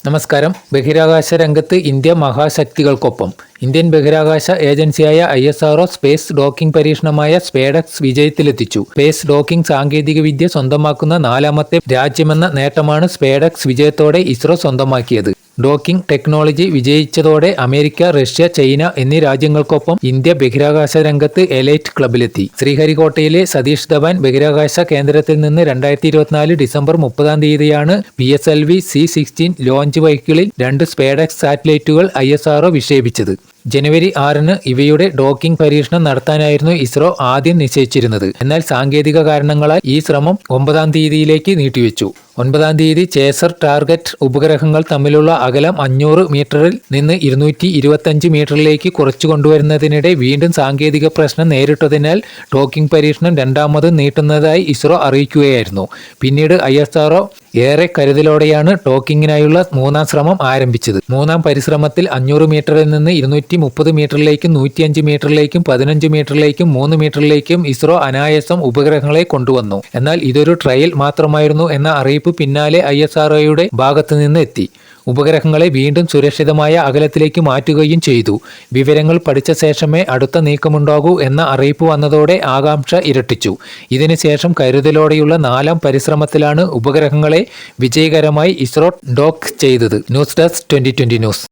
നമസ്കാരം. ബഹിരാകാശ രംഗത്ത് ഇന്ത്യ മഹാശക്തികൾക്കൊപ്പം. ഇന്ത്യൻ ബഹിരാകാശ ഏജൻസിയായ ISRO സ്പേസ് ഡോക്കിംഗ് പരീക്ഷണമായ സ്പേഡക്സ് വിജയത്തിലെത്തിച്ചു. സ്പേസ് ഡോക്കിംഗ് സാങ്കേതികവിദ്യ സ്വന്തമാക്കുന്ന 4ാമത്തെ രാജ്യമെന്ന നേട്ടമാണ് സ്പേഡക്സ് വിജയത്തോടെ ഇസ്രോ സ്വന്തമാക്കിയത്. ഡോക്കിംഗ് ടെക്നോളജി വിജയിച്ചതോടെ അമേരിക്ക, റഷ്യ, ചൈന എന്നീ രാജ്യങ്ങൾക്കൊപ്പം ഇന്ത്യ ബഹിരാകാശ രംഗത്ത് എലൈറ്റ് ക്ലബിലെത്തി. ശ്രീഹരിക്കോട്ടയിലെ സതീഷ് ധവാൻ ബഹിരാകാശ കേന്ദ്രത്തിൽ നിന്ന് 2024 ഡിസംബർ 30 PSLV C-16 ലോഞ്ച് വെഹിക്കിളിൽ 2 സ്പേഡക്സ് സാറ്റലൈറ്റുകൾ ISRO വിക്ഷേപിച്ചത്. ജനുവരി 6 ഇവയുടെ ഡോക്കിംഗ് പരീക്ഷണം നടത്താനായിരുന്നു ഇസ്രോ ആദ്യം നിശ്ചയിച്ചിരുന്നത്. എന്നാൽ സാങ്കേതിക കാരണങ്ങളാൽ ഈ ശ്രമം 9 നീട്ടിവെച്ചു. 9 ചേസർ ടാർഗറ്റ് ഉപഗ്രഹങ്ങൾ തമ്മിലുള്ള അകലം 500 മീറ്ററിൽ നിന്ന് 225 മീറ്ററിലേക്ക് കുറച്ചു കൊണ്ടുവരുന്നതിനിടെ വീണ്ടും സാങ്കേതിക പ്രശ്നം നേരിട്ടതിനാൽ ഡോക്കിംഗ് പരീക്ഷണം 2ാമതും നീട്ടുന്നതായി ഇസ്രോ അറിയിക്കുകയായിരുന്നു. പിന്നീട് ISRO ഏറെ കരുതലോടെയാണ് ഡോക്കിങ്ങിനായുള്ള 3ാം ശ്രമം ആരംഭിച്ചത്. 3ാം പരിശ്രമത്തിൽ 500 മീറ്ററിൽ നിന്ന് 230 മീറ്ററിലേക്കും 105 മീറ്ററിലേക്കും 15 മീറ്ററിലേക്കും 3 മീറ്ററിലേക്കും ഇസ്രോ അനായാസം ഉപഗ്രഹങ്ങളെ കൊണ്ടുവന്നു. എന്നാൽ ഇതൊരു ട്രയൽ മാത്രമായിരുന്നു എന്ന അറിയിപ്പ് പിന്നാലെ ISROയുടെ ഭാഗത്തു നിന്ന് എത്തി. ഉപഗ്രഹങ്ങളെ വീണ്ടും സുരക്ഷിതമായ അകലത്തിലേക്ക് മാറ്റുകയും ചെയ്തു. വിവരങ്ങൾ പഠിച്ച ശേഷമേ അടുത്ത നീക്കമുണ്ടാകൂ എന്ന അറിയിപ്പ് വന്നതോടെ ആകാംക്ഷ ഇരട്ടിച്ചു. ഇതിനുശേഷം കരുതലോടെയുള്ള 4ാം പരിശ്രമത്തിലാണ് ഉപഗ്രഹങ്ങളെ വിജയകരമായി ഇസ്രോ ഡോക്ക് ചെയ്തത്. News desk 2020 news.